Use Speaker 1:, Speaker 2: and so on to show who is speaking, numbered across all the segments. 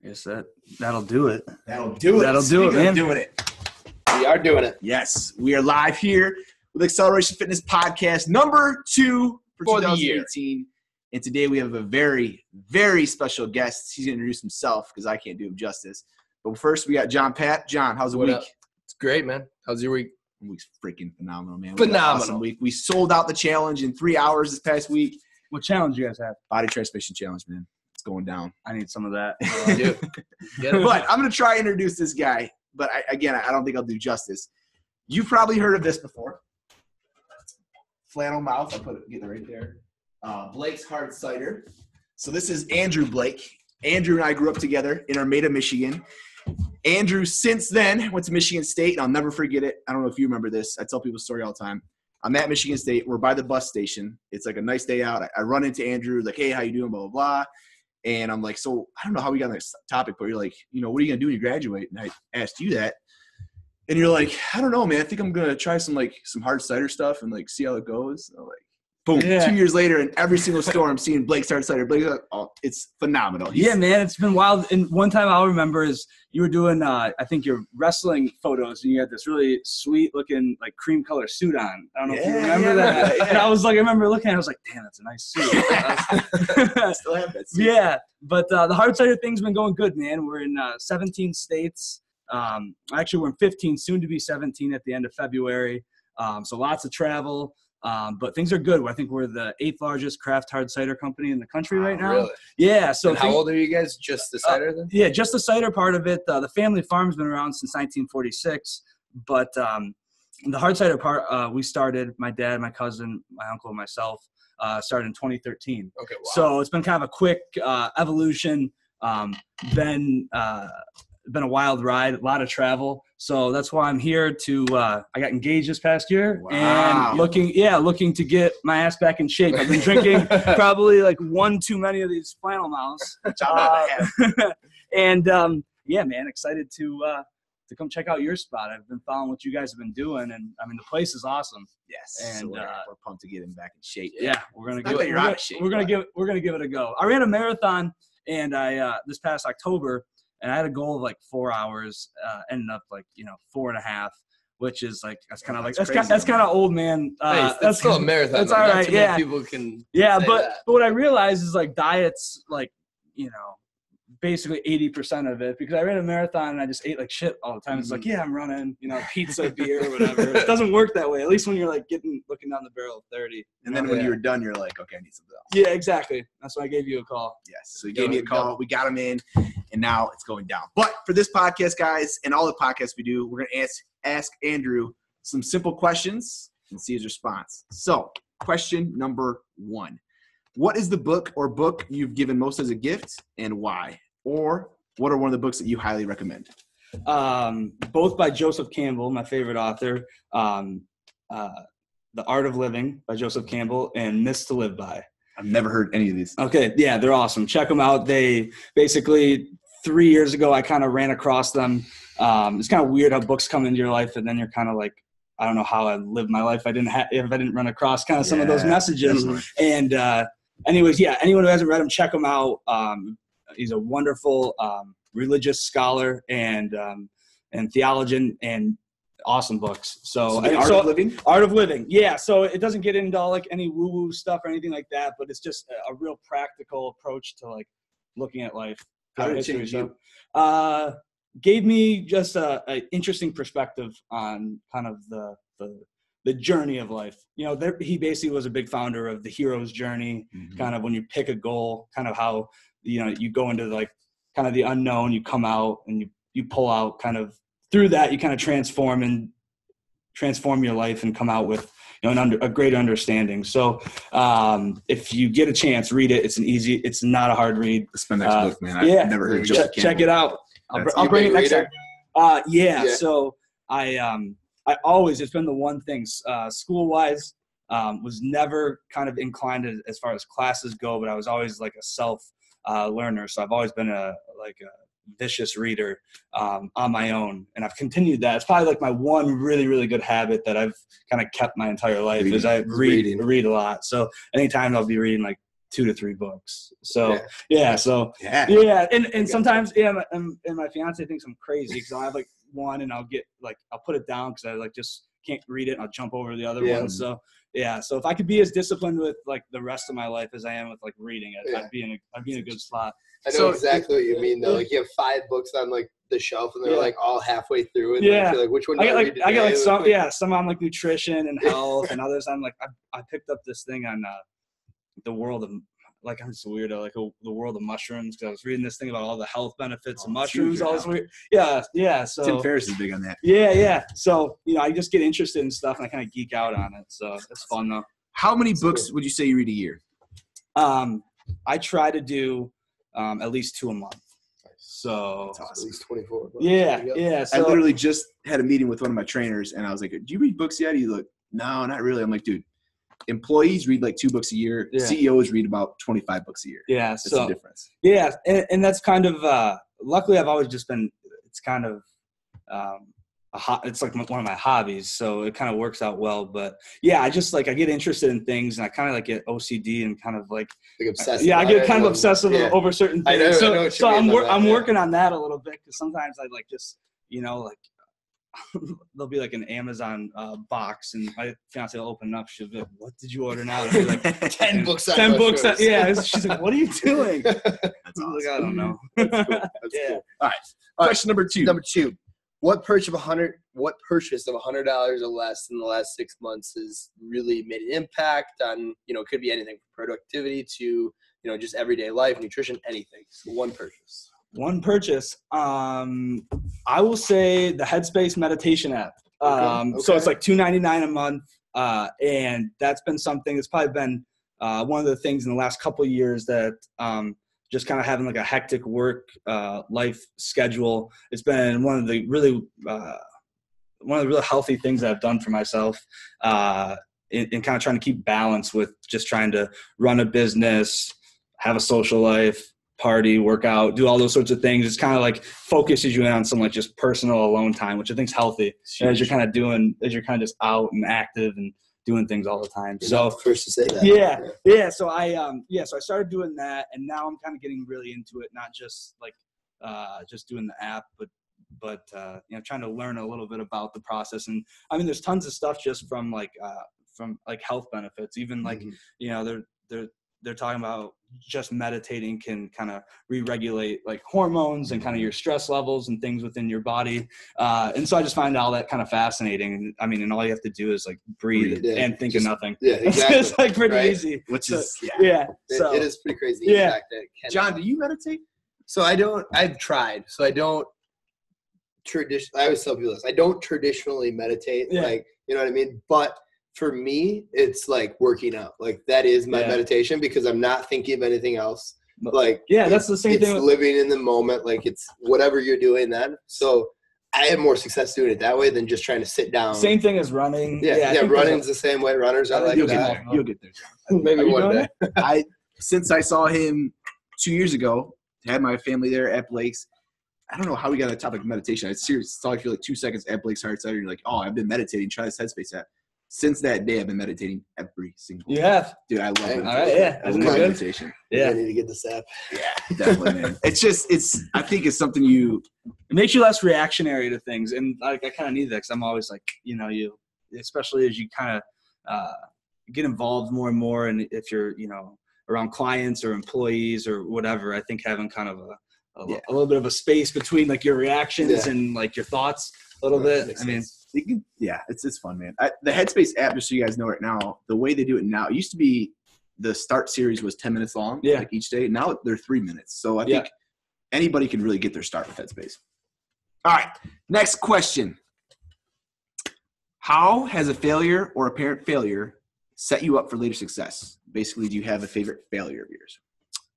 Speaker 1: Guess that'll do it.
Speaker 2: That'll do it, man. Doing it.
Speaker 3: We are doing it.
Speaker 2: Yes, we are live here with Xceleration Fitness Podcast number 2 for 2018. And today we have a very, very special guest. He's going to introduce himself because I can't do him justice. But first, we got John Pat. John, how's the week?
Speaker 3: It's great, man. How's your week?
Speaker 2: The week's freaking phenomenal, man.
Speaker 3: Phenomenal.
Speaker 2: Awesome week. We sold out the challenge in 3 hours this past week.
Speaker 1: What challenge you guys have?
Speaker 2: Body transformation challenge, man. It's going down.
Speaker 1: I need some of that.
Speaker 2: But I'm going to try and introduce this guy. But I don't think I'll do justice. You've probably heard of this before. Flannel mouth. I'll get it right there. Blake's Hard Cider. So this is Andrew Blake. Andrew and I grew up together in Armada, Michigan. Andrew, since then, went to Michigan State, and I'll never forget it. I don't know if you remember this. I tell people the story all the time. I'm at Michigan State. We're by the bus station. It's like a nice day out. I run into Andrew, like, hey, how you doing, blah, blah, blah. And I'm like, so I don't know how we got on this topic, but you're like, what are you going to do when you graduate? And I asked you that. And you're like, I don't know, man. I think I'm going to try some hard cider stuff and, see how it goes. So, boom. Yeah. 2 years later, in every single store, I'm seeing Blake's Hard Cider. It's phenomenal. Man,
Speaker 1: it's been wild. And one time I'll remember is you were doing, I think, your wrestling photos, and you had this really sweet-looking, cream color suit on. I don't know if you remember that. Yeah. And I remember looking at it, I was like, damn, that's a nice suit.
Speaker 2: I still have that suit.
Speaker 1: Yeah, but the hard cider thing's been going good, man. We're in 17 states. Actually, we're in 15, soon to be 17 at the end of February. So lots of travel. But things are good. I think we're the 8th largest craft hard cider company in the country right now.
Speaker 3: Really?
Speaker 1: Yeah. So
Speaker 3: and how old are you guys? Just the cider then?
Speaker 1: Yeah, just the cider part of it. The family farm's been around since 1946. But the hard cider part, we started, my dad, my cousin, my uncle, and myself, started in 2013.
Speaker 3: Okay, wow.
Speaker 1: So it's been kind of a quick evolution. Been a wild ride, a lot of travel. So that's why I'm here I got engaged this past year.
Speaker 2: Wow.
Speaker 1: And looking to get my ass back in shape. I've been drinking probably one too many of these flannel mouths. And man, excited to come check out your spot. I've been following what you guys have been doing, and the place is awesome.
Speaker 2: Yes. And we're pumped to get him back in shape.
Speaker 1: Yeah, we're gonna give it a go. I ran a marathon, and I this past October. And I had a goal of 4 hours, ended up 4.5, which is that's kind of old man.
Speaker 3: That's still a marathon.
Speaker 1: That's all right. Yeah.
Speaker 3: People can.
Speaker 1: Yeah, but what I realized is diets, basically 80% of it, because I ran a marathon and I just ate shit all the time. It's I'm running, pizza, beer, whatever. It doesn't work that way. At least when you're looking down the barrel of 30.
Speaker 2: And then when you were done, you're like, okay, I need something else.
Speaker 1: Yeah, exactly. That's why I gave you a call.
Speaker 2: Yes. So you gave me a call. We got him in, and now it's going down. But for this podcast, guys, and all the podcasts we do, we're going to ask Andrew some simple questions and see his response. So question number 1. What is the book or book you've given most as a gift, and why? Or what are one of the books that you highly recommend?
Speaker 1: Both by Joseph Campbell, my favorite author. The Art of Living by Joseph Campbell and Myths to Live By.
Speaker 2: I've never heard any of these.
Speaker 1: Okay, yeah, they're awesome. Check them out. They basically 3 years ago, I kind of ran across them. It's kind of weird how books come into your life, and then you're kind of I don't know how I'd live my life if I didn't run across kind of some of those messages. Definitely. And anyways, anyone who hasn't read them, check them out. He's a wonderful religious scholar and theologian, and awesome books. So
Speaker 2: Art of Living?
Speaker 1: Art of Living. Yeah. So it doesn't get into any woo-woo stuff or anything like that, but it's just a real practical approach to looking at life.
Speaker 2: How did it change you?
Speaker 1: Gave me just an interesting perspective on kind of the journey of life. He basically was a big founder of the hero's journey, kind of when you pick a goal, kind of how, you go into kind of the unknown, you come out and you pull out kind of through that, you kind of transform your life and come out with a greater understanding. So if you get a chance, read it. It's not a hard read.
Speaker 2: It's my next book, man. I've never heard of Joseph Campbell.
Speaker 1: Check it out. I'll bring it next time. So I always, it's been the one thing, school-wise, was never kind of inclined as far as classes go, but I was always a self learner. So I've always been a vicious reader on my own, and I've continued that. It's probably my one really, really good habit that I've kind of kept my entire life is I read a lot. So anytime I'll be reading 2 to 3 books. So
Speaker 2: Yeah.
Speaker 1: And sometimes and my fiance thinks I'm crazy because I'll have like one and I'll put it down because I like just can't read it and I'll jump over the other one. So so if I could be as disciplined with like the rest of my life as I am with like reading it, I'd be in a good spot.
Speaker 3: I know exactly what you mean though. Like you have 5 books on like the shelf and they're like all halfway through and like, you're like, which one do I read today?
Speaker 1: I got like some on like nutrition and health and others on like I picked up this thing on the world of like I'm just a weirdo, like the world of mushrooms, because I was reading this thing about all the health benefits of mushrooms, all this weird. So
Speaker 2: Tim Ferriss is big on that.
Speaker 1: So I just get interested in stuff and I kind of geek out on it. So it's fun though.
Speaker 2: How many books would you say you read a year?
Speaker 1: I try to do at least 2 a month. So
Speaker 2: that's awesome.
Speaker 3: At least 24.
Speaker 1: So
Speaker 2: I literally just had a meeting with one of my trainers and I was like, do you read books yet? He's like, no, not really. I'm like, dude, employees read like 2 books a year. CEOs read about 25 books a year. That's the difference.
Speaker 1: And that's kind of luckily I've always just been, it's kind of it's like one of my hobbies, so it kind of works out well. But I just like I get interested in things and I kind of like get OCD and kind of like
Speaker 3: obsessive.
Speaker 1: I get kind of obsessive over certain things. So I'm working on that a little bit because sometimes I like just like there'll be like an Amazon box and my fiance will open up. She'll be like, "What did you order now?" And I'll be like
Speaker 3: 10 books.
Speaker 1: 10 books. She's like, "What are you doing?"
Speaker 2: That's awesome.
Speaker 1: Like, I don't know.
Speaker 3: That's cool. That's cool.
Speaker 2: All right. Question number 2.
Speaker 3: What purchase of $100 or less in the last 6 months has really made an impact on, it could be anything from productivity to, just everyday life, nutrition, anything. So one purchase.
Speaker 1: I will say the Headspace meditation app. So it's like $2.99 a month. And that's been something that's probably been one of the things in the last couple of years that just kind of having like a hectic work life schedule. It's been one of the really healthy things that I've done for myself in kind of trying to keep balance with just trying to run a business, have a social life, party, work out, do all those sorts of things. It's kind of like focuses you in on some like just personal alone time, which I think is healthy as you're kind of just out and active and doing things all the time.
Speaker 3: You're
Speaker 1: so
Speaker 3: not the first to say that.
Speaker 1: So I started doing that and now I'm kind of getting really into it, not just like just doing the app, but trying to learn a little bit about the process. And I mean, there's tons of stuff just from health benefits, even like, they're talking about just meditating can kind of re-regulate like hormones and kind of your stress levels and things within your body. And so I just find all that kind of fascinating. I mean, and all you have to do is like breathe and think of nothing.
Speaker 3: Yeah, exactly.
Speaker 1: It's like pretty easy.
Speaker 2: So
Speaker 3: it is pretty crazy.
Speaker 1: Yeah.
Speaker 2: John, do you meditate?
Speaker 3: So I've tried. So I don't I always tell people this. I don't traditionally meditate. Like, you know what I mean? But for me, it's like working out. Like that is my meditation because I'm not thinking of anything else. Like
Speaker 1: that's the same thing.
Speaker 3: It's living in the moment. Like it's whatever you're doing then. So I have more success doing it that way than just trying to sit down.
Speaker 1: Same thing as running.
Speaker 3: Running's the same way. Runners are like that.
Speaker 2: You'll get there.
Speaker 3: Maybe one day.
Speaker 2: Since I saw him 2 years ago, had my family there at Blake's. I don't know how we got on the topic of meditation. I seriously saw you for like 2 seconds at Blake's Heart Cider. You're like, oh, I've been meditating. Try this Headspace app. Since that day, I've been meditating every single day. Dude, I love it.
Speaker 1: All right,
Speaker 2: I love meditation.
Speaker 3: I need to get this app.
Speaker 2: Yeah, definitely, man. I think it's something
Speaker 1: it makes you less reactionary to things. And like, I kind of need that because I'm always like, especially as you kind of get involved more and more. And if you're, around clients or employees or whatever, I think having kind of a little bit of a space between like your reactions and like your thoughts a little bit. I mean,
Speaker 2: it's fun, man. The Headspace app, just so you guys know right now, the way they do it now, it used to be the start series was 10 minutes long, like each day. Now they're 3 minutes. So I think anybody can really get their start with Headspace. All right, next question. How has a failure or apparent failure set you up for later success? Basically, do you have a favorite failure of yours?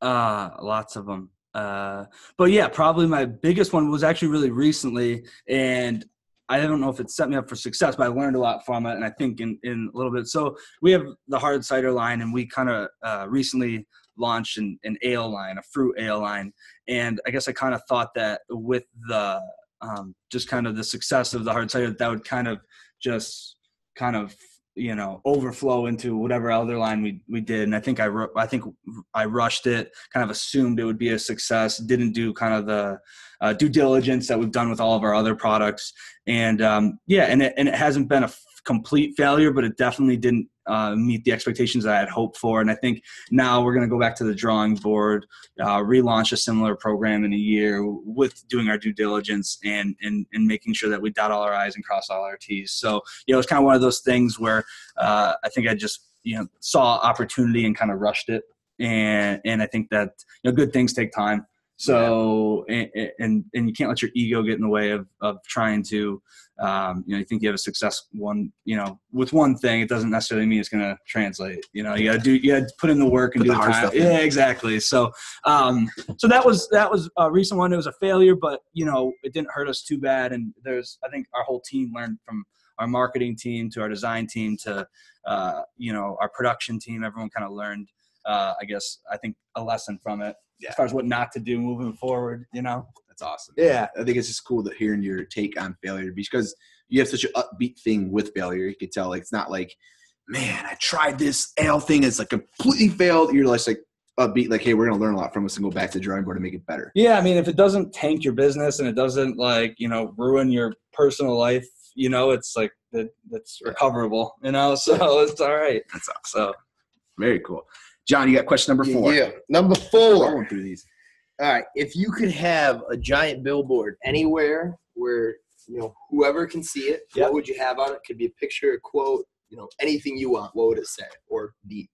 Speaker 1: Lots of them. But yeah, probably my biggest one was actually really recently, and I don't know if it set me up for success, but I learned a lot from it. And I think in a little bit, so we have the hard cider line, and we kind of recently launched an ale line, a fruit ale line. And I guess I kind of thought that with the just kind of the success of the hard cider, that would kind of just kind of overflow into whatever other line we did. And I think I rushed it, kind of assumed it would be a success, didn't do kind of the due diligence that we've done with all of our other products. And and it hasn't been a complete failure, but it definitely didn't meet the expectations that I had hoped for. And I think now we're going to go back to the drawing board, relaunch a similar program in a year with doing our due diligence and making sure that we dot all our I's and cross all our T's. So, it's kind of one of those things where I think I just, saw opportunity and kind of rushed it. And I think that, good things take time. So, and you can't let your ego get in the way of trying to, you think you have a success with one thing, it doesn't necessarily mean it's going to translate. You got to put in the work and do the hard stuff. Yeah, exactly. So, so that was a recent one. It was a failure, but it didn't hurt us too bad. And I think our whole team learned from our marketing team to our design team to, our production team. Everyone kind of learned, I think a lesson from it. Yeah. As far as what not to do moving forward,
Speaker 2: That's awesome.
Speaker 1: Yeah.
Speaker 2: I think it's just cool to hearing your take on failure because you have such an upbeat thing with failure. You could tell, it's not like, man, I tried this ale thing. It's completely failed. You're just upbeat, hey, we're going to learn a lot from us and go back to the drawing board and make it better.
Speaker 1: Yeah. I mean, if it doesn't tank your business and it doesn't ruin your personal life, it's that's recoverable, so it's all right.
Speaker 2: That's awesome. So very cool. John, you got question number 4.
Speaker 3: Yeah, number 4.
Speaker 2: Going through these.
Speaker 3: All right. If you could have a giant billboard anywhere where, whoever can see it, what would you have on it? Could be a picture, a quote, anything you want. What would it say or be?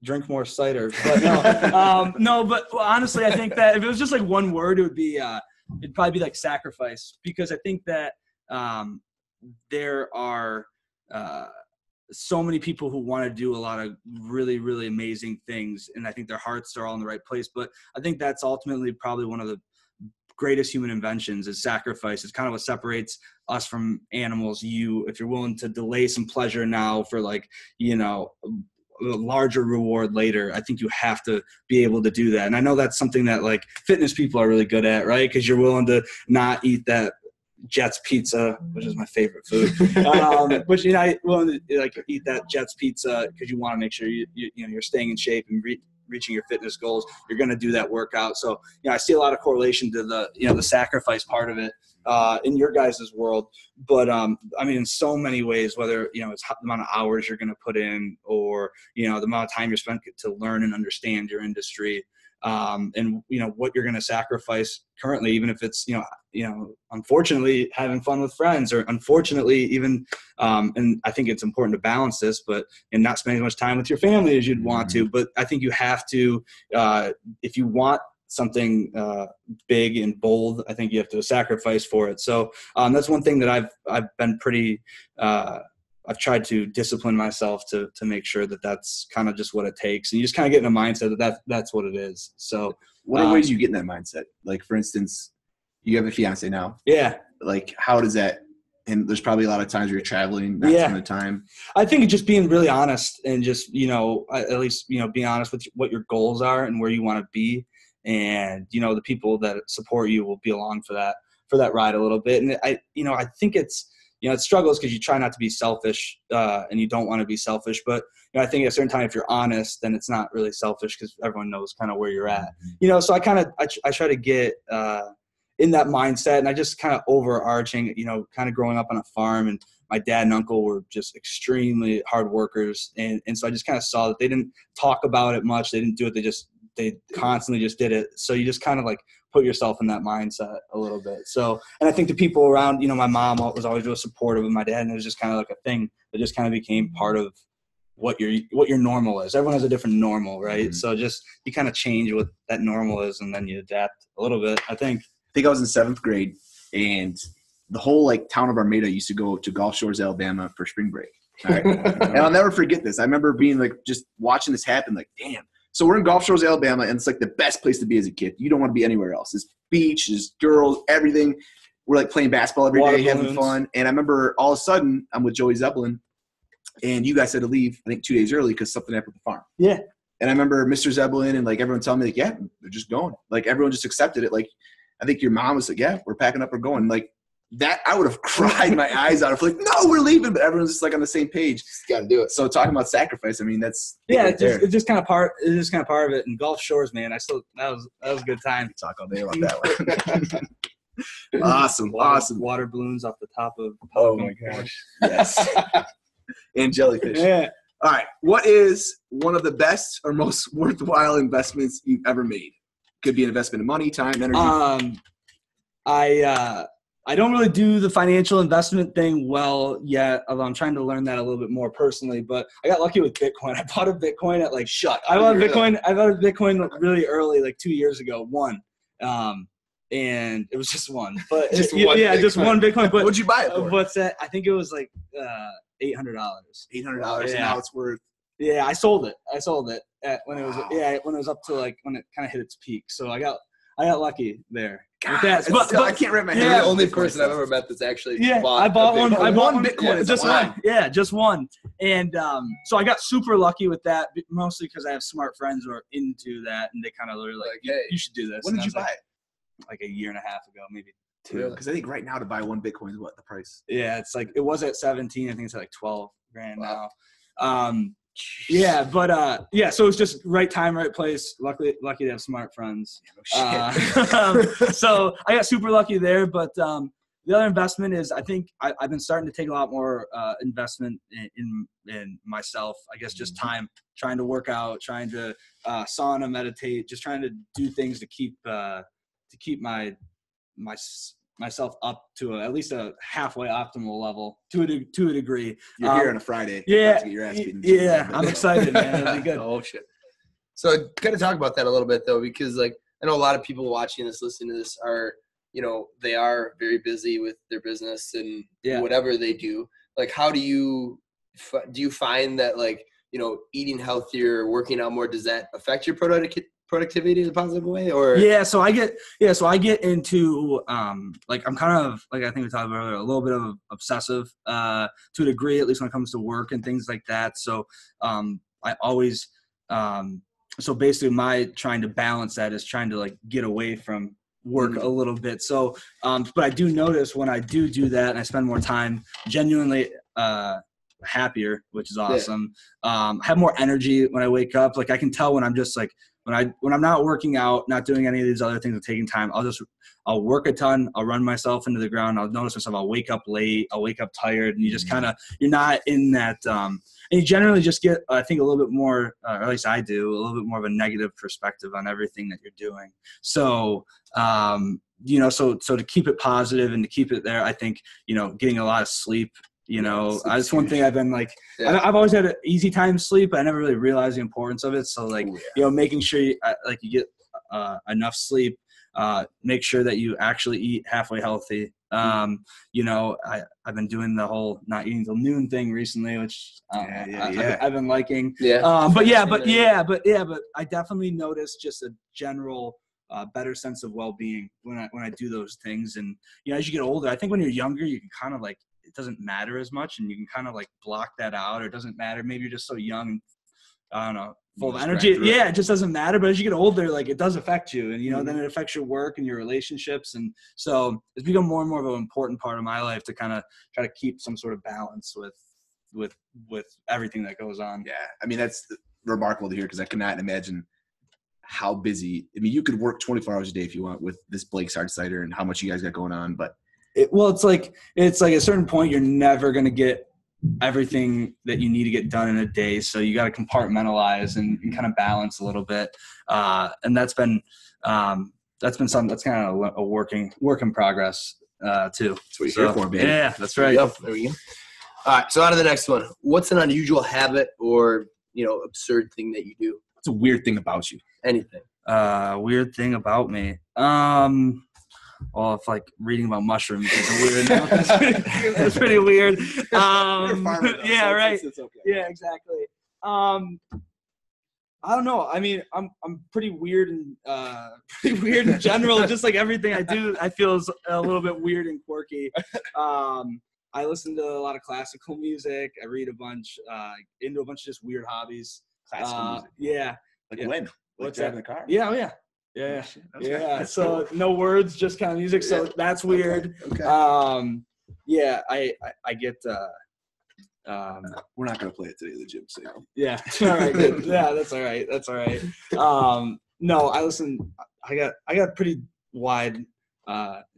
Speaker 1: Drink more cider. But no, no, but honestly, I think that if it was just one word, it would be, it'd probably be sacrifice, because I think that there are so many people who want to do a lot of really, really amazing things. And I think their hearts are all in the right place. But I think that's ultimately probably one of the greatest human inventions is sacrifice. It's kind of what separates us from animals. If you're willing to delay some pleasure now for a larger reward later, I think you have to be able to do that. And I know that's something that fitness people are really good at, right? Because you're willing to not eat that Jets pizza, which is my favorite food. But you're not willing to eat that Jets pizza because you want to make sure you're staying in shape and reaching your fitness goals. You're going to do that workout. So I see a lot of correlation to the sacrifice part of it in your guys' world. But I mean, in so many ways, whether it's the amount of hours you're going to put in, or the amount of time you're spent to learn and understand your industry. And what you're going to sacrifice currently, even if it's unfortunately having fun with friends, or unfortunately even and I think it's important to balance this, and not spending as much time with your family as you'd want to. But I think you have to, if you want something big and bold, I think you have to sacrifice for it. So that's one thing that I've been pretty I've tried to discipline myself to make sure that that's kind of just what it takes. And you just kind of get in a mindset that that's what it is. So
Speaker 2: what are ways you get in that mindset? For instance, you have a fiance now.
Speaker 1: Yeah.
Speaker 2: How does that, and there's probably a lot of times where you're traveling, not some of the time.
Speaker 1: I think just being really honest and just, at least, being honest with what your goals are and where you want to be. And, the people that support you will be along for that ride a little bit. And I think it's, it struggles because you try not to be selfish and you don't want to be selfish. But, I think at a certain time, if you're honest, then it's not really selfish because everyone knows kind of where you're at. So I try to get in that mindset, and I just kind of overarching, kind of growing up on a farm, and my dad and uncle were just extremely hard workers. And so I just kind of saw that they didn't talk about it much. They didn't do it. They constantly just did it. So you just kind of put yourself in that mindset a little bit. So, and I think the people around, my mom was always real supportive of my dad, and it was just kind of a thing that just kind of became part of what your normal is. Everyone has a different normal, right? Mm-hmm. So just, you kind of change what that normal is, and then you adapt a little bit, I think.
Speaker 2: I think I was in 7th grade, and the whole town of Armada used to go to Gulf Shores, Alabama for spring break. All right. And I'll never forget this. I remember being just watching this happen, damn. So we're in Gulf Shores, Alabama, and it's the best place to be as a kid. You don't want to be anywhere else. There's beach, there's girls, everything. We're playing basketball every day, having fun. And I remember all of a sudden I'm with Joey Zeppelin, and you guys had to leave, I think, 2 days early because something happened at the farm.
Speaker 1: Yeah.
Speaker 2: And I remember Mr. Zeppelin and everyone telling me yeah, they're just going. Everyone just accepted it. I think your mom was yeah, we're packing up, we're going. that I would have cried my eyes out. Like, no, we're leaving, but everyone's just like on the same page.
Speaker 3: Just got to do it.
Speaker 2: So talking about sacrifice, I mean, that's
Speaker 1: it's just kind of part. It's just kind of part of it. And Gulf Shores, man, that was a good time.
Speaker 2: Talk all day about that one. Awesome.
Speaker 1: Water balloons off the top of.
Speaker 2: Oh my gosh. Yes. And jellyfish.
Speaker 1: Yeah.
Speaker 2: All right. What is one of the best or most worthwhile investments you've ever made? Could be an investment in money, time, energy.
Speaker 1: I don't really do the financial investment thing well yet, although I'm trying to learn that a little bit more personally. But I got lucky with Bitcoin. I bought a Bitcoin at I bought a Bitcoin really early, like 2 years ago. One, and it was just one. But just one Bitcoin. But
Speaker 2: what'd you buy it for?
Speaker 1: What's that? I think it was like $800.
Speaker 2: $800, and now it's worth.
Speaker 1: Yeah, I sold it when it was up to like when it kind of hit its peak. So I got lucky there.
Speaker 2: God, but I can't wrap my head.
Speaker 3: You're the only person I've ever met that's actually bought
Speaker 1: I bought one.
Speaker 2: I bought one Bitcoin.
Speaker 1: Just one. Yeah, just one. And so I got super lucky with that, mostly because I have smart friends who are into that, and they kind of were like, hey, you should do this.
Speaker 2: When did you buy it?
Speaker 1: Like a year and a half ago, maybe 2.
Speaker 2: Because I think right now to buy one Bitcoin is what the price?
Speaker 1: Yeah, it's like it was at 17. I think it's at like 12 grand now. Yeah, but so it's just right time, right place. Lucky to have smart friends. So I got super lucky there. But the other investment is I think I've been starting to take a lot more investment in myself. I guess just time, trying to work out, trying to sauna, meditate, just trying to do things to keep myself up to at least a halfway optimal level to a degree.
Speaker 2: You're here on a Friday.
Speaker 1: Yeah.
Speaker 2: To get your ass beaten.
Speaker 1: Yeah. I'm excited, man. It'll be good.
Speaker 2: Oh shit.
Speaker 3: So got to talk about that a little bit though, because like I know a lot of people watching this, listening to this are, they are very busy with their business and whatever they do. Like, how do you find that like, eating healthier, working out more, does that affect your productivity in a positive way? Or
Speaker 1: so I get into like I'm kind of like I think we talked about earlier, a little bit of obsessive to a degree, at least when it comes to work and things like that. So I always so basically my trying to balance that is trying to like get away from work a little bit. So but I do notice when I do that and I spend more time, genuinely happier, which is awesome. Have more energy when I wake up. Like I can tell when I'm just like when I'm not working out, not doing any of these other things, or taking time, I'll work a ton. I'll run myself into the ground. I'll notice myself. I'll wake up late. I'll wake up tired, and you just you're not in that. And you generally just get, I think, a little bit more, or at least I do, a little bit more of a negative perspective on everything that you're doing. So, so to keep it positive and to keep it there, I think, getting a lot of sleep. That's one thing I've been like, I've always had an easy time sleep, but I never really realized the importance of it. So like, making sure you get enough sleep, make sure that you actually eat halfway healthy. I've been doing the whole not eating till noon thing recently, which I've been liking. But I definitely noticed just a general better sense of well-being when I do those things. And, as you get older, I think when you're younger, you can kind of like, it doesn't matter as much and you can kind of like block that out, or it doesn't matter. Maybe you're just so young and I don't know, full of energy. Yeah. It just doesn't matter. But as you get older, like it does affect you, and, then it affects your work and your relationships. And so it's become more and more of an important part of my life to kind of try to keep some sort of balance with everything that goes on. Yeah.
Speaker 2: I mean, that's remarkable to hear, because I cannot imagine how busy. I mean, you could work 24 hours a day if you want with this Blake's Hard Cider and how much you guys got going on, but
Speaker 1: it's like at a certain point, you're never going to get everything that you need to get done in a day. So you got to compartmentalize and kind of balance a little bit. And that's been something that's kind of a work in progress too.
Speaker 2: That's what you're here for, baby.
Speaker 1: Yeah, that's right.
Speaker 3: Yep. There we go. All right. So on to the next one. What's an unusual habit or, absurd thing that you do?
Speaker 2: What's a weird thing about you?
Speaker 3: Anything.
Speaker 1: Weird thing about me. Well, if like reading about mushrooms is weird, that's pretty weird. Yeah, right. It's okay. Yeah, exactly. I don't know. I mean, I'm pretty weird and pretty weird in general. Just like everything I do, I feel is a little bit weird and quirky. I listen to a lot of classical music. I read a bunch, into a bunch of just weird hobbies.
Speaker 2: Classical music.
Speaker 1: Yeah.
Speaker 2: Like when?
Speaker 1: What's
Speaker 2: driving
Speaker 1: that?
Speaker 2: the car?
Speaker 1: Yeah, oh yeah. Yeah.
Speaker 2: Okay.
Speaker 1: Yeah. So no words, just kind of music. So that's weird.
Speaker 2: Okay.
Speaker 1: Yeah, I get
Speaker 2: we're not gonna play it today, the gym. So
Speaker 1: yeah. All right, good. Yeah, that's all right. That's all right. No, I listen. I got pretty wide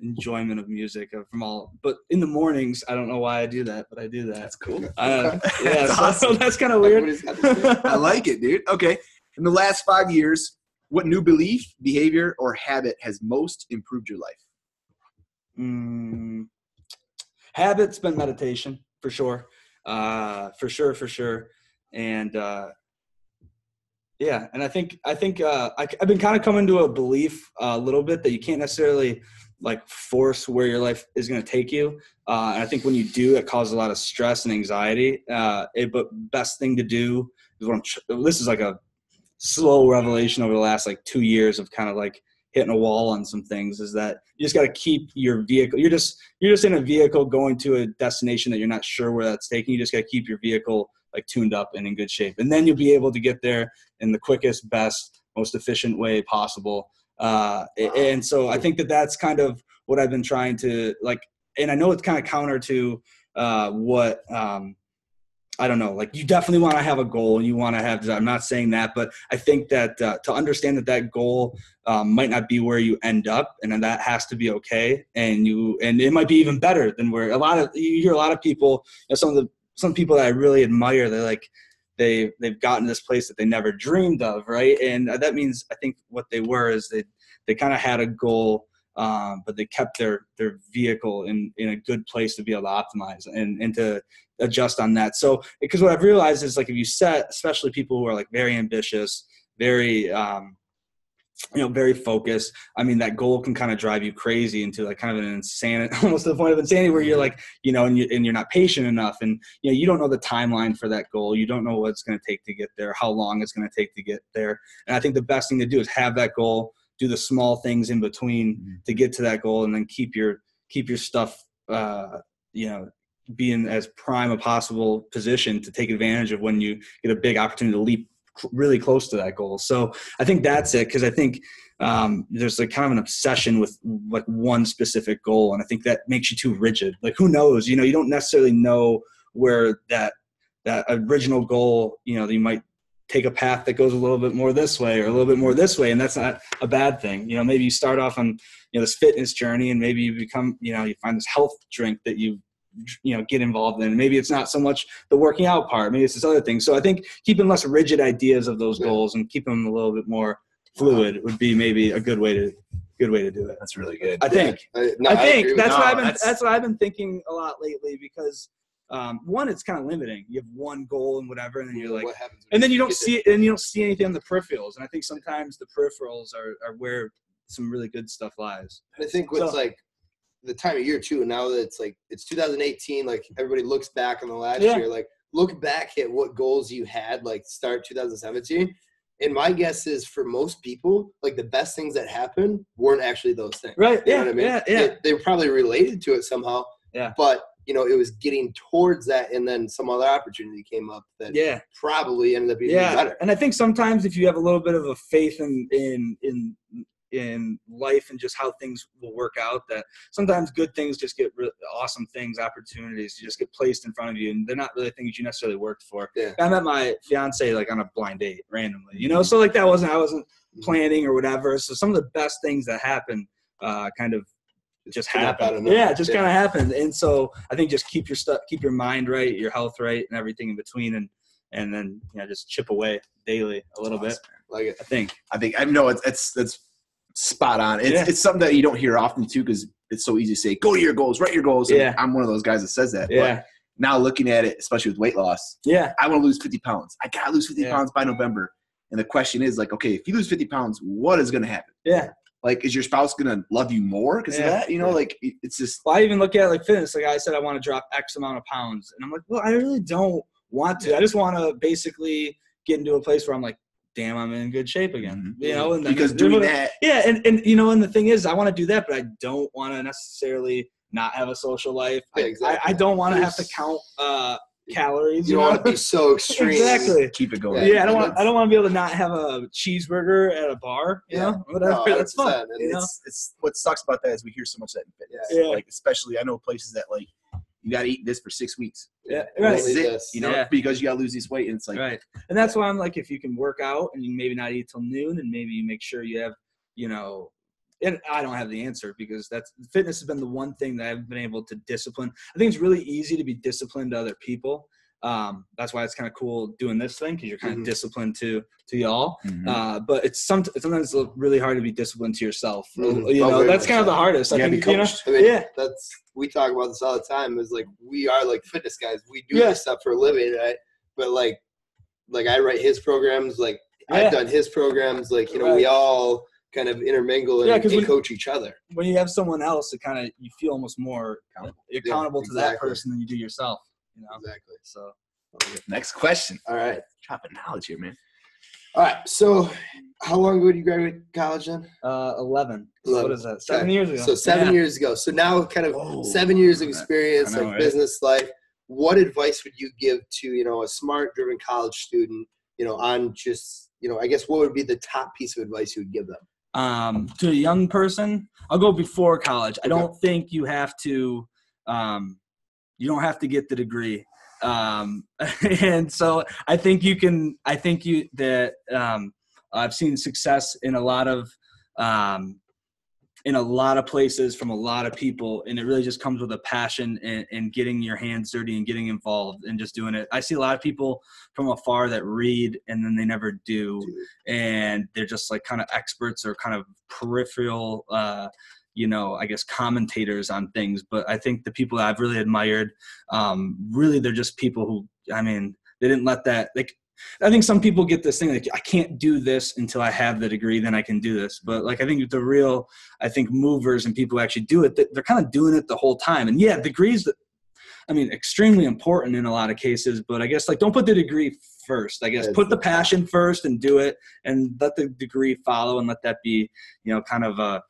Speaker 1: enjoyment of music from all, but in the mornings, I don't know why I do that, but I do that.
Speaker 2: That's cool.
Speaker 1: Yeah,
Speaker 2: that's
Speaker 1: so
Speaker 2: awesome.
Speaker 1: that's kind of weird.
Speaker 2: I like it, dude. Okay. In the last 5 years, what new belief, behavior, or habit has most improved your life?
Speaker 1: Habit's been meditation for sure. For sure. And yeah, and I think I've been kind of coming to a belief a little bit that you can't necessarily like force where your life is going to take you. And I think when you do, it causes a lot of stress and anxiety. But best thing to do is this is like a slow revelation over the last like 2 years of kind of like hitting a wall on some things, is that you just got to keep your vehicle. You're just in a vehicle going to a destination that you're not sure where that's taking. You just got to keep your vehicle like tuned up and in good shape. And then you'll be able to get there in the quickest, best, most efficient way possible. And so I think that's kind of what I've been trying to like, and I know it's kind of counter to what I don't know, like you definitely want to have a goal and you want to have, I'm not saying that, but I think that to understand that goal might not be where you end up, and then that has to be okay. And it might be even better than where you hear a lot of people, some people that I really admire, they're like, they've gotten to this place that they never dreamed of. Right. And that means, I think what they were is they kind of had a goal, but they kept their vehicle in a good place to be able to optimize and to adjust on that. So, because what I've realized is like, if you set, especially people who are like very ambitious, very, very focused, I mean, that goal can kind of drive you crazy into like kind of an insanity, almost to the point of insanity where you're like, and you're not patient enough. And, you don't know the timeline for that goal. You don't know what it's going to take to get there, how long it's going to take to get there. And I think the best thing to do is have that goal, do the small things in between to get to that goal, and then keep your stuff, be in as prime a possible position to take advantage of when you get a big opportunity to leap really close to that goal. So I think that's it. Cause I think there's like kind of an obsession with like one specific goal. And I think that makes you too rigid. Like, who knows, you don't necessarily know where that original goal, that you might take a path that goes a little bit more this way or a little bit more this way. And that's not a bad thing. Maybe you start off on, this fitness journey, and maybe you become, you find this health drink that you get involved in. Maybe it's not so much the working out part. Maybe it's this other thing. So I think keeping less rigid ideas of those goals and keep them a little bit more fluid would be maybe a good way to do it.
Speaker 2: That's really good.
Speaker 1: I think.
Speaker 3: I
Speaker 1: think that's what I've been thinking a lot lately, because one, it's kind of limiting. You have one goal and whatever, and then you're like, and then you don't see it, and you don't see anything on the peripherals. And I think sometimes the peripherals are where some really good stuff lies.
Speaker 3: I think what's like the time of year too, now that it's 2018, like everybody looks back on the last year, like look back at what goals you had, like start 2017. And my guess is for most people, like the best things that happened weren't actually those things.
Speaker 1: Right.
Speaker 3: You know what I mean? Yeah. They were probably related to it somehow.
Speaker 1: Yeah.
Speaker 3: But it was getting towards that, and then some other opportunity came up that probably ended up being better.
Speaker 1: And I think sometimes if you have a little bit of a faith in life and just how things will work out, that sometimes good things just get really awesome things, opportunities just get placed in front of you, and they're not really things you necessarily worked for. I met my fiance like on a blind date randomly, so like I wasn't planning or whatever. So some of the best things that happen kind of just happen. Just kind of happened. And so I think just keep your mind right, your health right, and everything in between, and then just chip away daily a little bit.
Speaker 2: Like it.
Speaker 1: I
Speaker 2: know it's spot on. It's something that you don't hear often too, because it's so easy to say, go to your goals, write your goals. And I'm one of those guys that says that. But now looking at it, especially with weight loss, I want to lose 50 pounds. I got to lose 50 pounds by November. And the question is like, okay, if you lose 50 pounds, what is going to happen? Like, is your spouse going to love you more because of that? Like it's just.
Speaker 1: Well, I even look at it like fitness. Like I said, I want to drop X amount of pounds. And I'm like, well, I really don't want to. I just want to basically get into a place where I'm like, damn, I'm in good shape again. And then,
Speaker 2: because doing that.
Speaker 1: And and the thing is, I want to do that, but I don't want to necessarily not have a social life. I don't want to have to calories.
Speaker 3: You don't want to be so extreme.
Speaker 1: Exactly.
Speaker 2: Keep it going.
Speaker 1: Yeah, I don't want to be able to not have a cheeseburger at a bar. You know, whatever.
Speaker 3: No,
Speaker 1: that's fun. You know?
Speaker 2: It's what sucks about that is we hear so much of that in fitness.
Speaker 1: Yeah.
Speaker 2: Like especially I know places that like you got to eat this for 6 weeks.
Speaker 1: Yeah, right.
Speaker 2: This is it, you know, because you got to lose this weight. And it's like,
Speaker 1: right. And that's why I'm like, if you can work out and you maybe not eat till noon and maybe you make sure you have, you know, and I don't have the answer because fitness has been the one thing that I've been able to discipline. I think it's really easy to be disciplined to other people. That's why it's kind of cool doing this thing because you're kind of disciplined to y'all. But it's sometimes it's really hard to be disciplined to yourself. You know, that's kind of the hardest. I think, you know,
Speaker 3: we talk about this all the time. Is like we are like fitness guys. We do this stuff for a living, right? But like I write his programs. Like I've done his programs. Like, you know, we all kind of intermingle and coach each other.
Speaker 1: When you have someone else, it kind of you feel almost more accountable to that person than you do yourself. You know? Exactly. So
Speaker 2: next question.
Speaker 3: All right.
Speaker 2: Dropping knowledge here, man.
Speaker 3: All right. So how long ago did you graduate college then?
Speaker 1: 11. What is that? 7 years ago.
Speaker 3: So 7 years ago. So now kind of 7 years of experience, like business life. What advice would you give to, you know, a smart, driven college student, you know, on just, you know, I guess what would be the top piece of advice you would give them?
Speaker 1: To a young person, I'll go before college. I don't think you have to you don't have to get the degree. And so I think I've seen success in a lot of places from a lot of people, and it really just comes with a passion and getting your hands dirty and getting involved and just doing it. I see a lot of people from afar that read and then they never do, and they're just like kind of experts or kind of peripheral you know, I guess commentators on things. But I think the people that I've really admired, really they're just people who, I mean, they didn't let that, like, I think some people get this thing like, I can't do this until I have the degree, then I can do this. But like, I think the real, movers and people who actually do it, they're kind of doing it the whole time. And yeah, degrees, extremely important in a lot of cases, but I guess like, don't put the degree first. I guess put the passion first and do it, and let the degree follow, and let that be, you know, kind of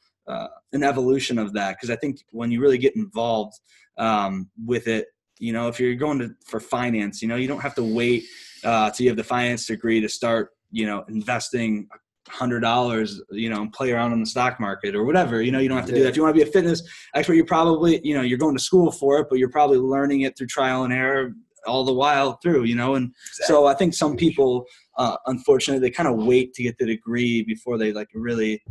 Speaker 1: an evolution of that. Because I think when you really get involved with it, you know, if you're going for finance, you know, you don't have to wait till you have the finance degree to start, you know, investing $100, you know, and play around on the stock market or whatever. You know, you don't have to do that. If you want to be a fitness expert, you're probably, you know, you're going to school for it, but you're probably learning it through trial and error all the while through, you know. And so I think some people, unfortunately, they kind of wait to get the degree before they like really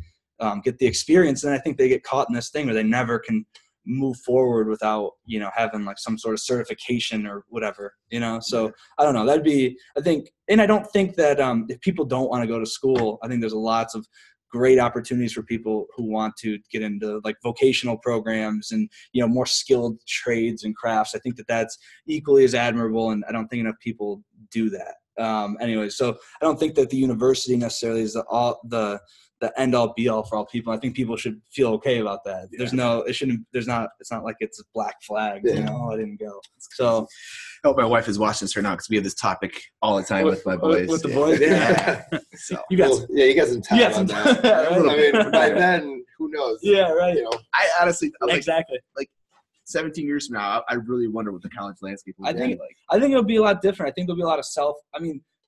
Speaker 1: get the experience. And I think they get caught in this thing where they never can move forward without, you know, having like some sort of certification or whatever, you know. So I don't know, that'd be, I think, and I don't think that if people don't want to go to school, I think there's lots of great opportunities for people who want to get into like vocational programs and, you know, more skilled trades and crafts. I think that that's equally as admirable, and I don't think enough people do that. Anyway, so I don't think that the university necessarily is the end all be all for all people. I think people should feel okay about that. There's it's not like it's a black flag, you know, I didn't go. So
Speaker 2: I hope my wife is watching this right now, because we have this topic all the time with my boys.
Speaker 1: With the boys? Yeah.
Speaker 2: So
Speaker 3: you got some time on that. I mean, by then, who knows?
Speaker 1: Yeah, right.
Speaker 3: You know,
Speaker 2: I honestly,
Speaker 1: exactly.
Speaker 2: Like 17 years from now, I really wonder what the college landscape will be like.
Speaker 1: I think it'll be a lot different. I think there'll be a lot of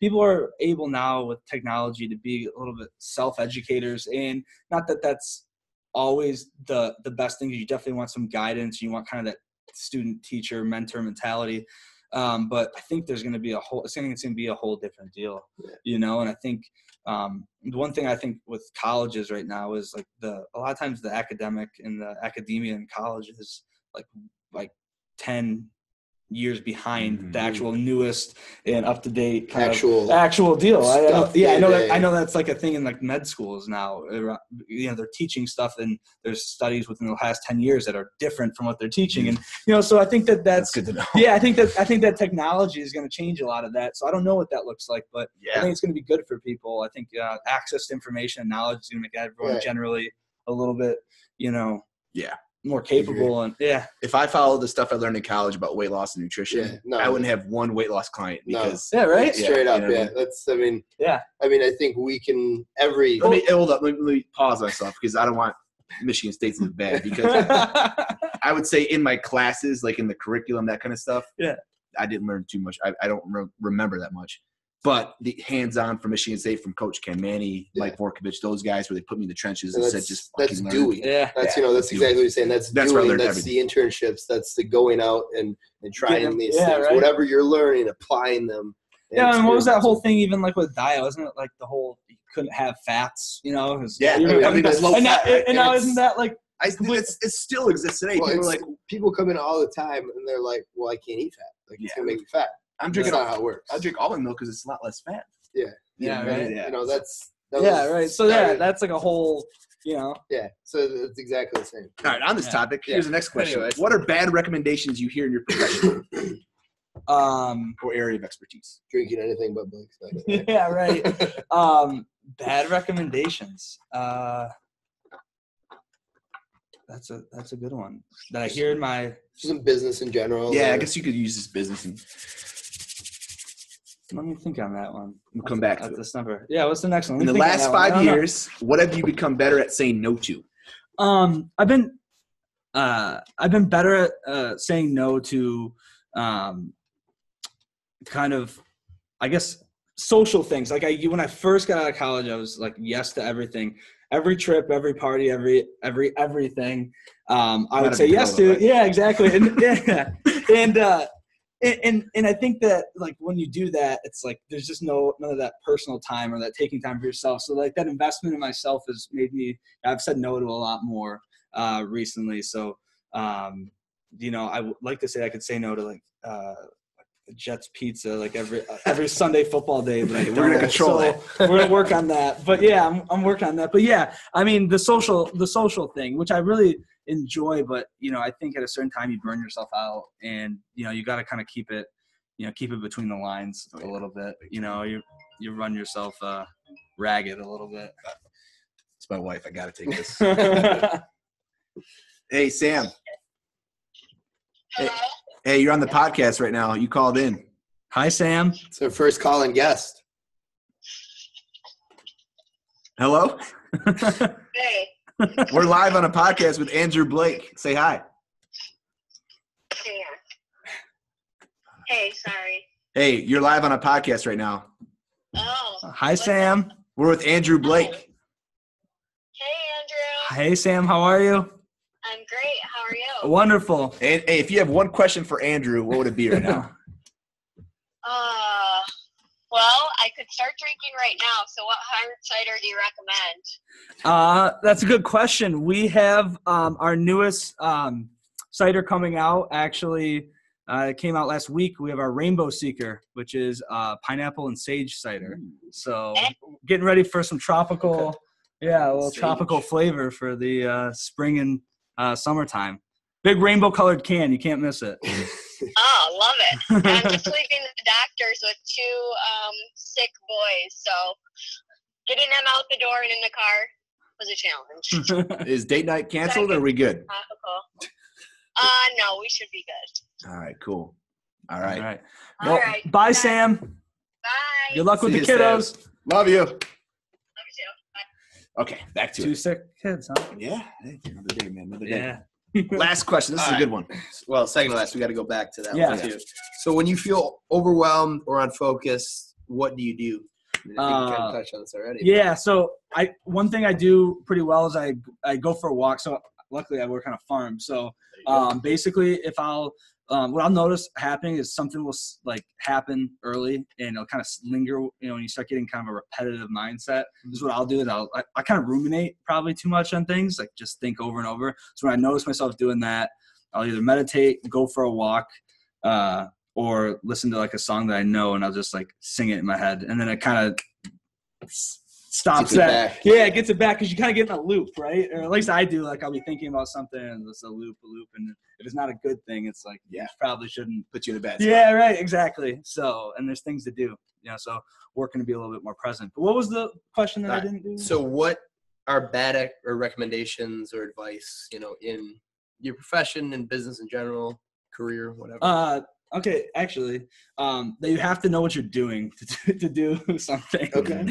Speaker 1: people are able now with technology to be a little bit self-educators, and not that that's always the best thing. You definitely want some guidance. You want kind of that student teacher mentor mentality. But I think there's going to be it's going to be a whole different deal, you know? And I think the one thing I think with colleges right now is like a lot of times the academic and the academia in college is like 10 years behind the actual newest and up to date actual deal. I know that's like a thing in like med schools now. You know, they're teaching stuff, and there's studies within the last 10 years that are different from what they're teaching. And, you know, so I think that's
Speaker 2: good to know.
Speaker 1: Yeah, I think that technology is going to change a lot of that. So I don't know what that looks like, but I think it's going to be good for people. I think access to information and knowledge is going to make everyone generally a little bit, you know, more capable. And
Speaker 2: if I followed the stuff I learned in college about weight loss and nutrition, I wouldn't have one weight loss client because
Speaker 3: straight up. That's, I mean, I think we can
Speaker 2: let me pause myself, because I don't want Michigan State to look bad, because I would say in my classes, like in the curriculum, that kind of stuff, I didn't learn too much. I don't remember that much. But the hands-on from Michigan State, from Coach Ken Manny, Mike Vorkovich, those guys where they put me in the trenches and said, just
Speaker 3: that's
Speaker 2: fucking
Speaker 3: doing.
Speaker 2: learn.
Speaker 3: Yeah. That's exactly what you're saying. That's doing. That's the internships. That's the going out and trying these things. Right. Whatever you're learning, applying them.
Speaker 1: Yeah, and what was that whole thing even like with diet? Wasn't it like the whole you couldn't have fats, you know?
Speaker 2: Everything was low fat.
Speaker 1: And now isn't that like –
Speaker 2: it still exists today.
Speaker 3: Well, people come in all the time and they're like, well, I can't eat fat. Like, it's going to make me fat.
Speaker 2: I'm drinking
Speaker 3: how it works.
Speaker 2: I drink almond milk because it's a lot less fat.
Speaker 3: Yeah.
Speaker 1: Right.
Speaker 3: Yeah. You know,
Speaker 1: right. So that's like a whole, you know.
Speaker 3: Yeah. So it's exactly the same.
Speaker 2: All right. On this topic, here's the next question. Anyways. What are bad recommendations you hear in your profession? Or area of expertise?
Speaker 3: Drinking anything but Blake's.
Speaker 1: Yeah. Right. Bad recommendations. That's a good one that I hear in my
Speaker 3: just in business in general.
Speaker 2: Yeah, I guess you could use this business.
Speaker 1: Let me think on that one.
Speaker 2: We'll come back to
Speaker 1: this number. Yeah, what's the next one?
Speaker 2: In the last 5 years, what have you become better at saying no to?
Speaker 1: I've been better at saying no to kind of, I guess, social things. Like when I first got out of college, I was like yes to everything. Every trip, every party, everything. I would say yes to. Yeah, exactly. And I think that like when you do that, it's like there's just none of that personal time or that taking time for yourself. So like that investment in myself has made me. I've said no to a lot more recently. So you know, I would like to say I could say no to like Jets pizza like every Sunday football day, but
Speaker 2: we're gonna control that.
Speaker 1: We're gonna work on that. But yeah, I'm working on that. But yeah, I mean the social thing, which I really enjoy, but you know, I think at a certain time you burn yourself out, and you know, you got to kind of keep it between the lines a little bit. You know, you run yourself ragged a little bit.
Speaker 2: It's my wife. I gotta take this. Hey, Sam. Hey, you're on the podcast right now. You called in.
Speaker 1: Hi, Sam.
Speaker 3: It's our first call-in guest.
Speaker 2: Hello?
Speaker 4: Hey.
Speaker 2: We're live on a podcast with Andrew Blake. Say hi.
Speaker 4: Hey, sorry.
Speaker 2: Hey, you're live on a podcast right now.
Speaker 4: Oh.
Speaker 1: Hi, Sam.
Speaker 2: We're with Andrew Blake.
Speaker 4: Hey, Andrew.
Speaker 1: Hey, Sam. How are you?
Speaker 4: I'm great. How are you?
Speaker 1: Wonderful.
Speaker 2: And hey, if you have one question for Andrew, what would it be right now?
Speaker 4: Well, I could start drinking right now. So what hard cider do you recommend?
Speaker 1: That's a good question. We have our newest cider coming out. Actually, it came out last week. We have our Rainbow Seeker, which is pineapple and sage cider. So getting ready for some tropical, a little sage. Tropical flavor for the spring and summertime. Big rainbow colored can. You can't miss it.
Speaker 4: Oh, love it. I'm just leaving the doctors with two sick boys. So getting them out the door and in the car was a challenge.
Speaker 2: Is date night canceled or are we good?
Speaker 4: No, we should be good.
Speaker 2: All right, cool. All right.
Speaker 1: Well, bye,
Speaker 4: Bye.
Speaker 1: Sam.
Speaker 4: Bye.
Speaker 1: Good luck with the kiddos.
Speaker 2: Sam. Love you.
Speaker 4: Love you too. Bye.
Speaker 2: Okay, back to
Speaker 1: Two sick kids, huh?
Speaker 2: Yeah. Another day, man. Another day.
Speaker 1: Yeah.
Speaker 2: Last question. This is a good one.
Speaker 3: Well, second to last. We got to go back to that one too. So when you feel overwhelmed or unfocused, what do you do? I think you kind of touched on this already.
Speaker 1: Yeah. So one thing I do pretty well is I go for a walk. So luckily I work on a farm. So basically if what I'll notice happening is something will like happen early and it'll kind of linger, you know, when you start getting kind of a repetitive mindset. This is what I'll do is I kind of ruminate probably too much on things, like just think over and over. So when I notice myself doing that, I'll either meditate, go for a walk, or listen to like a song that I know and I'll just like sing it in my head. And then it kind of stops that. Yeah, it gets it back because you kind of get in a loop, right? Or at least I do. Like I'll be thinking about something and it's a loop. And if it's not a good thing, it's like, probably shouldn't
Speaker 2: put you in a bad spot.
Speaker 1: Yeah, right. Exactly. So, and there's things to do, you know, so working to be a little bit more present. But what was the question that I didn't do?
Speaker 3: So what are bad or recommendations or advice, you know, in your profession and business in general, career, whatever?
Speaker 1: Okay, actually, that you have to know what you're doing to do something.
Speaker 2: Okay.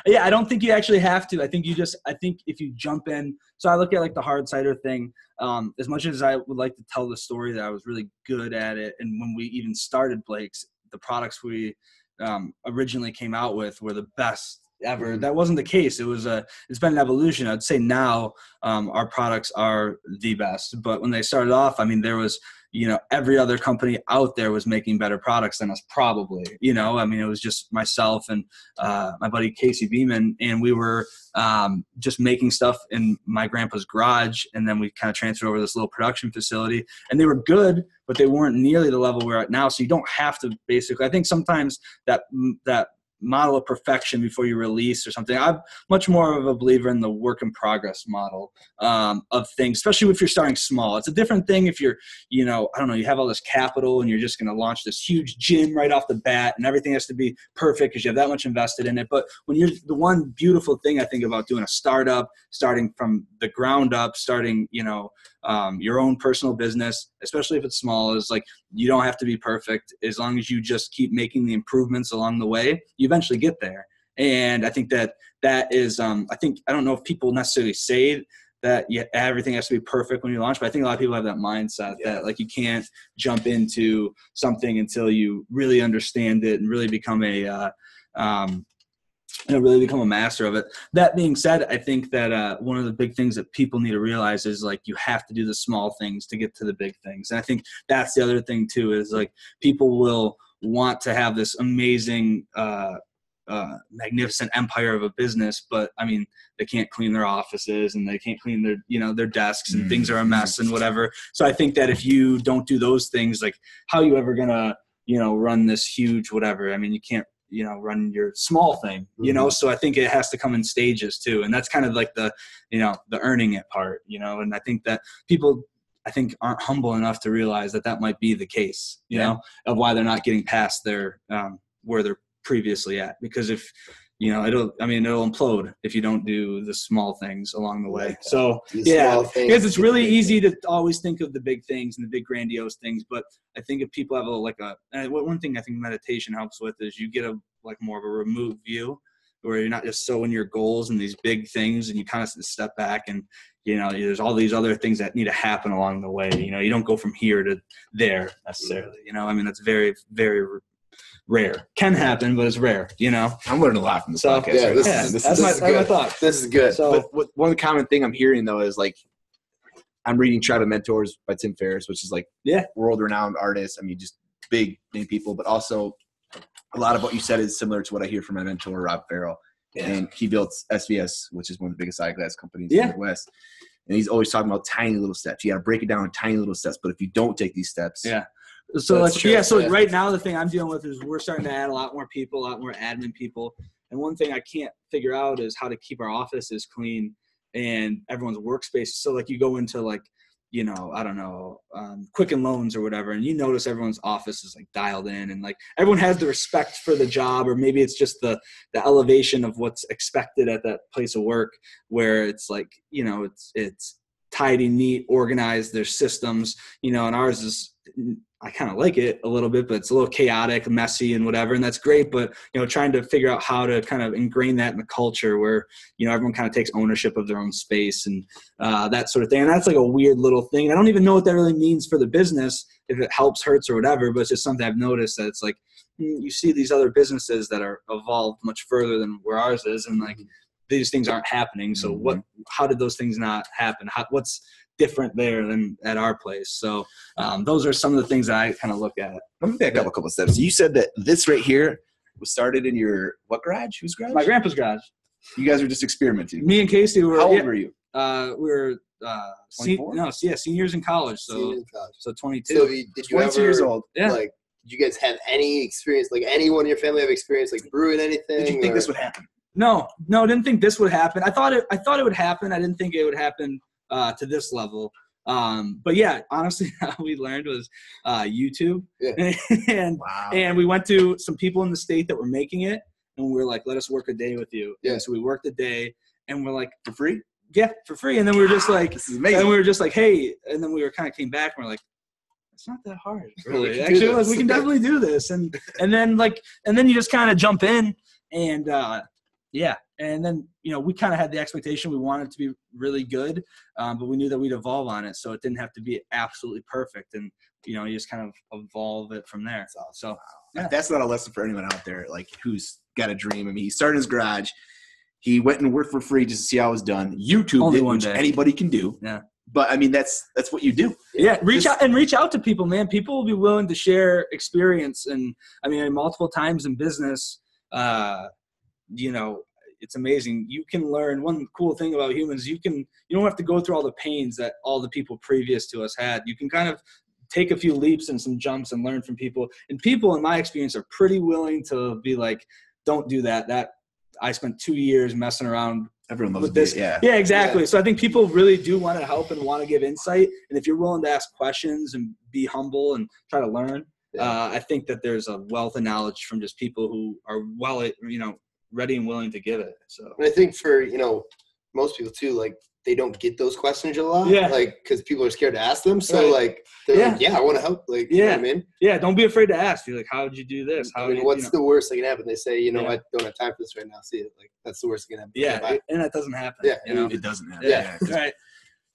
Speaker 1: Yeah, I don't think you actually have to. I think if you jump in. So I look at like the hard cider thing. As much as I would like to tell the story that I was really good at it, and when we even started Blake's, the products we originally came out with were the best ever. That wasn't the case. It's been an evolution. I'd say now our products are the best, but when they started off, I mean, there was, every other company out there was making better products than us, probably. I mean, it was just myself and my buddy Casey Beeman, and we were just making stuff in my grandpa's garage, and then we kind of transferred over to this little production facility, and they were good, but they weren't nearly the level we're at now. So you don't have to basically. I think sometimes that model of perfection before you release or something. I'm much more of a believer in the work in progress model of things, especially if you're starting small. It's a different thing if you're, I don't know, you have all this capital and you're just going to launch this huge gym right off the bat and everything has to be perfect because you have that much invested in it. But when you're the one beautiful thing I think about doing a startup, starting from the ground up, starting, your own personal business, especially if it's small, is like you don't have to be perfect. As long as you just keep making the improvements along the way, you eventually get there. And I think that is, I don't know if people necessarily say that everything has to be perfect when you launch, but I think a lot of people have that mindset that like you can't jump into something until you really understand it and really become really become a master of it. That being said, I think that one of the big things that people need to realize is like you have to do the small things to get to the big things. And I think that's the other thing too, is like people will want to have this amazing, magnificent empire of a business, but I mean, they can't clean their offices and they can't clean their, their desks and things are a mess and whatever. So I think that if you don't do those things, like how are you ever gonna, run this huge whatever? I mean, you can't, run your small thing, so I think it has to come in stages too. And that's kind of like the, the earning it part, and I think that people, aren't humble enough to realize that might be the case, of why they're not getting past their, where they're previously at, because if, it'll implode if you don't do the small things along the way. So because it's really easy to always think of the big things and the big grandiose things. But I think if people have one thing I think meditation helps with is you get more of a removed view where you're not just so in your goals and these big things and you kind of step back and, there's all these other things that need to happen along the way. You don't go from here to there necessarily, that's very, very rare. Can happen, but it's rare,
Speaker 2: I'm learning a lot from this podcast.
Speaker 1: That's my thought.
Speaker 3: This is good.
Speaker 2: So, but one of the common thing I'm hearing though is like, I'm reading Tribe of Mentors by Tim Ferriss, which is like world-renowned artist. I mean, just big people, but also a lot of what you said is similar to what I hear from my mentor, Rob Farrell. Yeah. And he built SVS, which is one of the biggest eyeglass companies in the West. And he's always talking about tiny little steps. You got to break it down in tiny little steps. But if you don't take these steps,
Speaker 1: So right now the thing I'm dealing with is we're starting to add a lot more people, a lot more admin people. And one thing I can't figure out is how to keep our offices clean and everyone's workspace. So like you go into like, Quicken Loans or whatever, and you notice everyone's office is like dialed in and like everyone has the respect for the job, or maybe it's just the elevation of what's expected at that place of work where it's like, it's tidy, neat, organized, there's systems, and ours is, I kind of like it a little bit, but it's a little chaotic, messy and whatever. And that's great. But, trying to figure out how to kind of ingrain that in the culture where, everyone kind of takes ownership of their own space and that sort of thing. And that's like a weird little thing. And I don't even know what that really means for the business, if it helps, hurts or whatever, but it's just something I've noticed that it's like, you see these other businesses that are evolved much further than where ours is. And like, these things aren't happening. So how did those things not happen? What's different there than at our place? So those are some of the things that I kind of look at.
Speaker 2: Let me back up a couple of steps. You said that this right here was started in your what garage? Whose garage?
Speaker 1: My grandpa's garage.
Speaker 2: You guys were just experimenting.
Speaker 1: Me and Casey were.
Speaker 2: How old were you?
Speaker 1: We were seniors in college. So 22.
Speaker 3: So did you
Speaker 2: 22
Speaker 3: ever,
Speaker 2: years old.
Speaker 1: Yeah.
Speaker 3: Like, did you guys have any experience? Like, anyone in your family have experience like brewing anything?
Speaker 2: Did you think this would happen?
Speaker 1: No, didn't think this would happen. I thought it would happen. I didn't think it would happen to this level. But yeah, honestly, how we learned was YouTube. Yeah. and we went to some people in the state that were making it, and we were like, let us work a day with you. Yeah. And so we worked a day, and we're like,
Speaker 2: for free?
Speaker 1: Yeah, for free. And then we were just like,
Speaker 2: this is amazing.
Speaker 1: And we were just like, hey, and then we were kind of came back, and we're like, it's not that hard.
Speaker 3: Really.
Speaker 1: Really. Actually, like, we can definitely do this. And then you just kind of jump in and and then, we kind of had the expectation we wanted it to be really good, but we knew that we'd evolve on it. So it didn't have to be absolutely perfect. And, you just kind of evolve it from there. So
Speaker 2: that's not a lesson for anyone out there, like, who's got a dream. I mean, he started in his garage. He went and worked for free just to see how it was done. YouTube did, which anybody can do.
Speaker 1: Yeah.
Speaker 2: But I mean, that's what you do.
Speaker 1: Yeah. Reach out to people, man. People will be willing to share experience. And I mean, multiple times in business, it's amazing. You can learn. One cool thing about humans, you don't have to go through all the pains that all the people previous to us had. You can kind of take a few leaps and some jumps and learn from people. And people, in my experience, are pretty willing to be like, don't do that. I spent 2 years messing around.
Speaker 2: Everyone loves
Speaker 1: with this.
Speaker 2: Yeah,
Speaker 1: exactly.
Speaker 2: Yeah.
Speaker 1: So I think people really do want to help and want to give insight. And if you're willing to ask questions and be humble and try to learn, I think that there's a wealth of knowledge from just people who are ready and willing to give it. So
Speaker 3: and I think for, most people too, like, they don't get those questions a lot.
Speaker 1: Yeah.
Speaker 3: Like, because people are scared to ask them. So like, they're like, I want to help. Like, you know what I mean?
Speaker 1: Yeah. Don't be afraid to ask. You're like, how did you do this?
Speaker 3: What's the worst that can happen? They say, I don't have time for this right now. See it. Like, that's the worst that can happen.
Speaker 1: Yeah. And that doesn't happen.
Speaker 3: Yeah.
Speaker 2: It doesn't happen.
Speaker 1: Yeah. Right.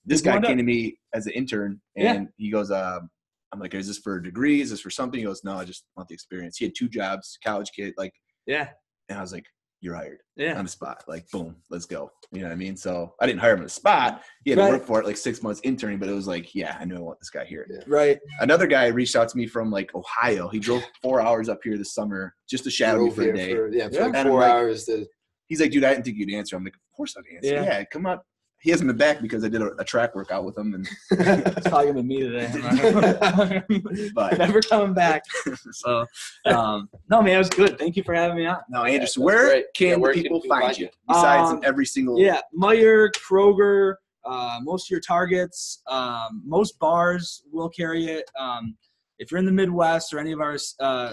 Speaker 2: This guy came to me as an intern and he goes, I'm like, is this for a degree? Is this for something? He goes, no, I just want the experience. He had 2 jobs, college kid. Like, and I was like, you're hired on the spot. Like, boom, let's go. You know what I mean? So I didn't hire him on the spot. He had to work for it, like 6 months interning, but it was like, I knew I want this guy here.
Speaker 3: Yeah.
Speaker 1: Right.
Speaker 2: Another guy reached out to me from like Ohio. He drove 4 hours up here this summer just to shadow me for a day.
Speaker 3: For like 4 hours.
Speaker 2: He's like, dude, I didn't think you'd answer. I'm like, of course I'd answer. Yeah, come on. He hasn't been back because I did a track workout with him. And
Speaker 1: it's probably going to be me today. But never coming back. So, no, man, it was good. Thank you for having me on.
Speaker 2: No, Andrew, so where can people find you? Besides in every single.
Speaker 1: Yeah, Meijer, Kroger, most of your Targets, most bars will carry it. If you're in the Midwest or any of our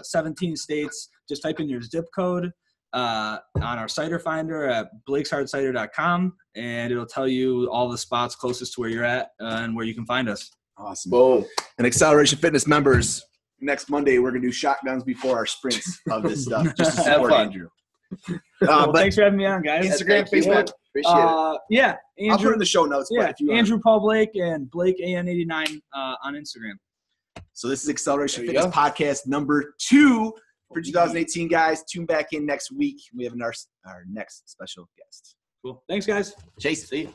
Speaker 1: 17 states, just type in your zip code on our Cider finder at blakeshardcider.com, and it'll tell you all the spots closest to where you're at and where you can find us.
Speaker 2: Awesome. Boom. And Xceleration Fitness members, next Monday we're going to do shotguns before our sprints of this stuff just to support Andrew.
Speaker 1: Well, thanks for having me on, guys.
Speaker 2: Instagram, Facebook.
Speaker 1: Appreciate it. Yeah. Andrew,
Speaker 2: I'll put it in the show notes.
Speaker 1: Yeah,
Speaker 2: but if you
Speaker 1: Andrew Paul Blake and Blake AN89 on Instagram.
Speaker 2: So this is Xceleration Fitness Podcast number 2 for 2018, guys. Tune back in next week. We have our next special guest.
Speaker 1: Cool. Thanks, guys.
Speaker 2: Chase, see you.